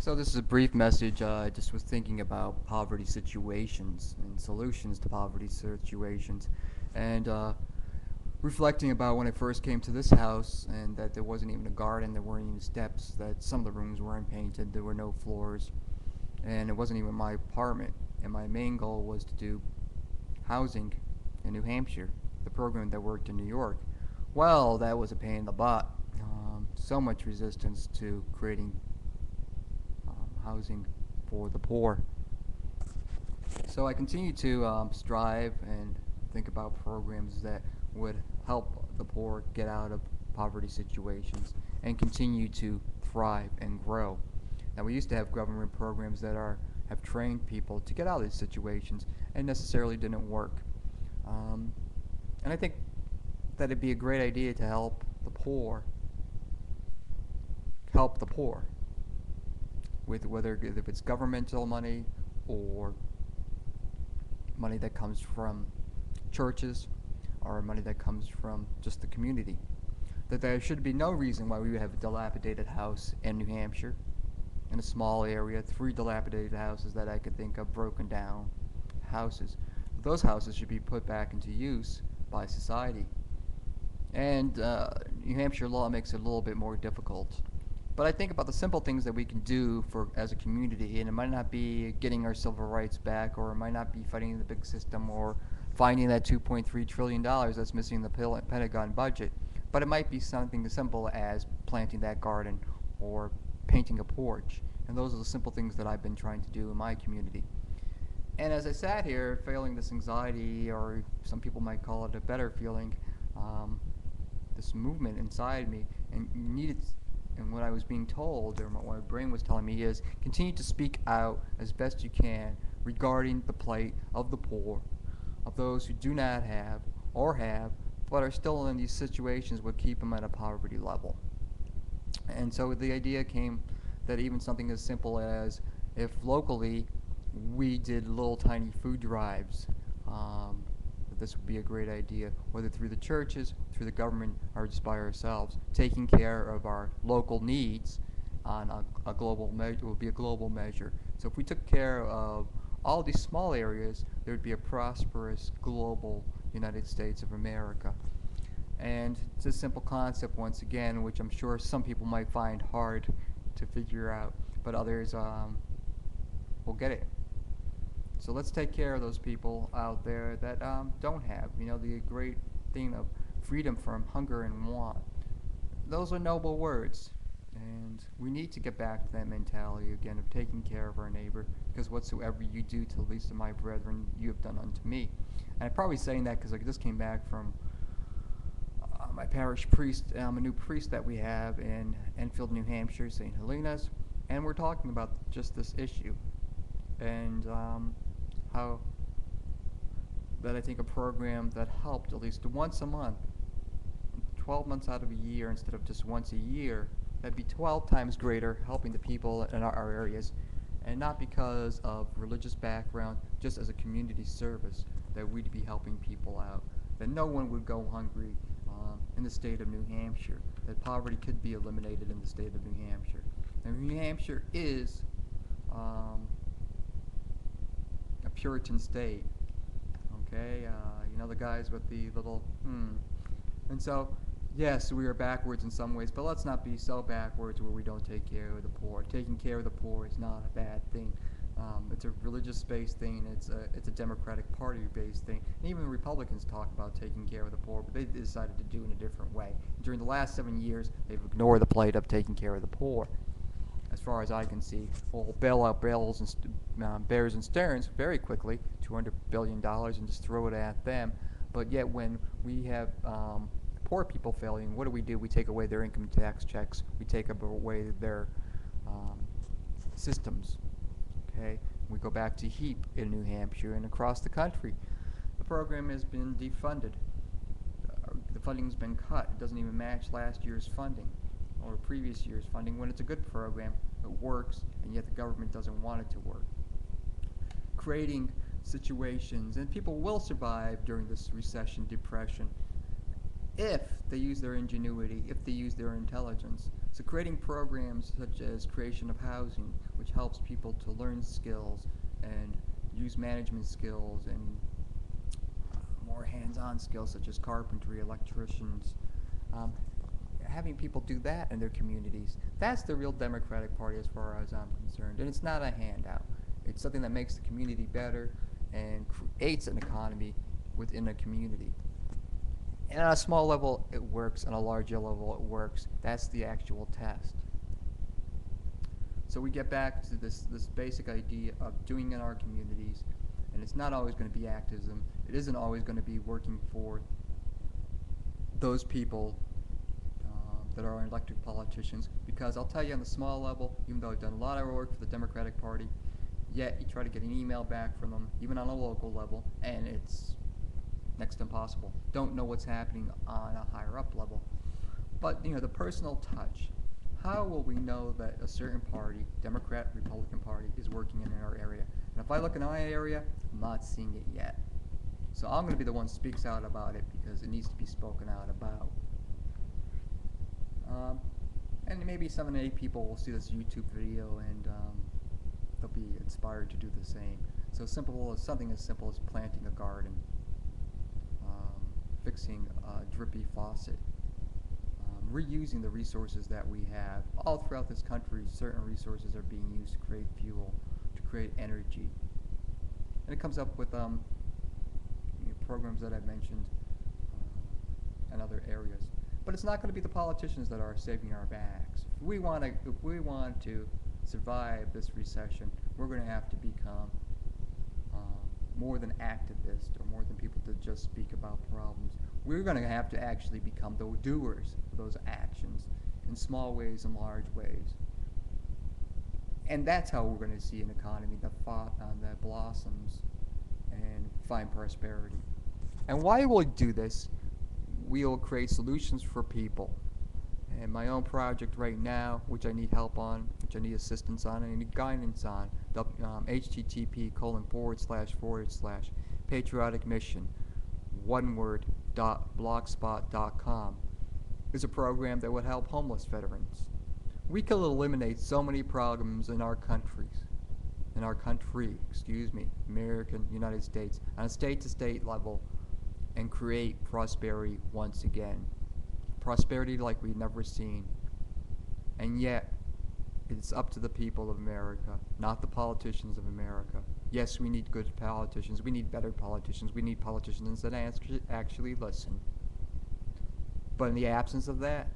So this is a brief message. I just was thinking about poverty situations and solutions to poverty situations, and reflecting about when I first came to this house, and that there wasn't even a garden, there weren't even steps, that some of the rooms weren't painted, there were no floors, and it wasn't even my apartment. And my main goal was to do housing in New Hampshire, the program that worked in New York. Well, that was a pain in the butt. So much resistance to creating housing for the poor. So I continue to strive and think about programs that would help the poor get out of poverty situations and continue to thrive and grow. Now, we used to have government programs that have trained people to get out of these situations and necessarily didn't work. Um, and I think that it'd be a great idea to help the poor with whether if it's governmental money or money that comes from churches or money that comes from just the community. That there should be no reason why we would have a dilapidated house in New Hampshire, in a small area, 3 dilapidated houses that I could think of, broken down houses. Those houses should be put back into use by society. And New Hampshire law makes it a little bit more difficult. But I think about the simple things that we can do for as a community, and it might not be getting our civil rights back, or it might not be fighting the big system, or finding that $2.3 trillion that's missing in the Pentagon budget. But it might be something as simple as planting that garden or painting a porch. And those are the simple things that I've been trying to do in my community. And as I sat here, feeling this anxiety, or some people might call it a better feeling, um, this movement inside me, and needed, and what I was being told, or what my brain was telling me, is continue to speak out as best you can regarding the plight of the poor, of those who do not have or have, but are still in these situations would keep them at a poverty level. And so the idea came that even something as simple as if locally we did little tiny food drives, that this would be a great idea, whether through the churches, through the government, or just by ourselves, taking care of our local needs on a global measure would be a global measure. So if we took care of all these small areas, there would be a prosperous global United States of America. And it's a simple concept, once again, which I'm sure some people might find hard to figure out, but others will get it. So let's take care of those people out there that don't have, the great thing of freedom from hunger and want. Those are noble words, and we need to get back to that mentality again of taking care of our neighbor, because whatsoever you do to the least of my brethren, you have done unto me. And I'm probably saying that because I just came back from my parish priest, a new priest that we have in Enfield, New Hampshire, St. Helena's, and we're talking about just this issue, and how that I think a program that helped at least once a month, 12 months out of a year instead of just once a year, that'd be 12 times greater helping the people in our areas, and not because of religious background, just as a community service, that we'd be helping people out, that no one would go hungry in the state of New Hampshire, that poverty could be eliminated in the state of New Hampshire. And New Hampshire is a Puritan state, okay? The guys with the little, And so, yes, we are backwards in some ways, but let's not be so backwards where we don't take care of the poor. Taking care of the poor is not a bad thing. It's a religious-based thing. It's a Democratic Party-based thing. And even the Republicans talk about taking care of the poor, but they decided to do it in a different way. During the last 7 years, they've ignored the plight of taking care of the poor. As far as I can see, we'll bail out Bears and Stearns very quickly, $200 billion, and just throw it at them. But yet when we have poor people failing, what do? We take away their income tax checks. We take away their systems. Okay, we go back to HEAP in New Hampshire and across the country. The program has been defunded. The funding's been cut. It doesn't even match last year's funding or previous year's funding when it's a good program. It works, and yet the government doesn't want it to work. Creating situations, and people will survive during this recession, depression, if they use their ingenuity, if they use their intelligence. So creating programs such as creation of housing, which helps people to learn skills and use management skills and more hands-on skills such as carpentry, electricians, um, having people do that in their communities, that's the real Democratic Party as far as I'm concerned. And it's not a handout. It's something that makes the community better and creates an economy within a community. And on a small level, it works. On a larger level, it works. That's the actual test. So we get back to this basic idea of doing in our communities, and it's not always going to be activism. It isn't always going to be working for those people that are elected politicians, because I'll tell you on the small level, even though I've done a lot of work for the Democratic Party, yet you try to get an email back from them, even on a local level, and it's next to impossible. Don't know what's happening on a higher up level. But, the personal touch. How will we know that a certain party, Democrat, Republican Party, is working in our area? And if I look in my area, I'm not seeing it yet. So I'm going to be the one who speaks out about it because it needs to be spoken out about. And maybe 7 or 8 people will see this YouTube video and they'll be inspired to do the same. So something as simple as planting a garden, fixing a drippy faucet, reusing the resources that we have. All throughout this country, certain resources are being used to create fuel, to create energy. And it comes up with programs that I've mentioned in other areas. But it's not going to be the politicians that are saving our backs. If we want to survive this recession, we're going to have to become more than activists or more than people that just speak about problems. We're going to have to actually become the doers of those actions in small ways and large ways. And that's how we're going to see an economy that blossoms and find prosperity. And why will we do this? We'll create solutions for people. And my own project right now, which I need help on, which I need assistance on, and I need guidance on, http:// mission, one word, .blogspot.com, is a program that would help homeless veterans. We could eliminate so many problems in our country, American, United States, on a state-to-state level, and create prosperity once again. Prosperity like we've never seen. And yet, it's up to the people of America, not the politicians of America. Yes, we need good politicians. We need better politicians. We need politicians that actually listen. But in the absence of that,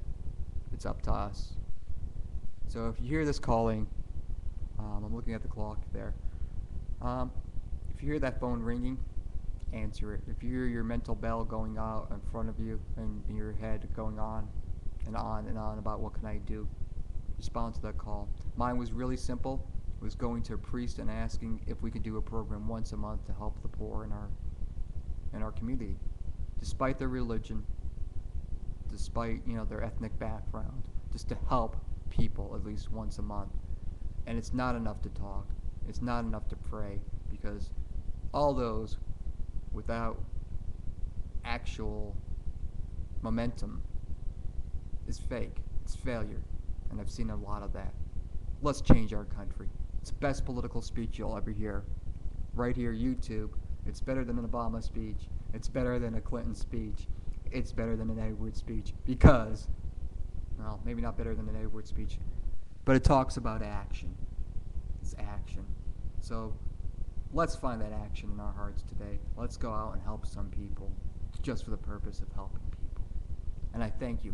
it's up to us. So if you hear this calling, I'm looking at the clock there. If you hear that phone ringing, answer it. If you hear your mental bell going out in front of you and in your head going on and on and on about what can I do, respond to that call. Mine was really simple. It was going to a priest and asking if we could do a program once a month to help the poor in our community, despite their religion, despite their ethnic background, just to help people at least once a month. And it's not enough to talk. It's not enough to pray, because all those without actual momentum is fake. It's failure. And I've seen a lot of that. Let's change our country. It's the best political speech you'll ever hear. Right here, YouTube. It's better than an Obama speech. It's better than a Clinton speech. It's better than an Edwards speech because, well, maybe not better than an Edwards speech, but it talks about action. It's action. So let's find that action in our hearts today. Let's go out and help some people just for the purpose of helping people. And I thank you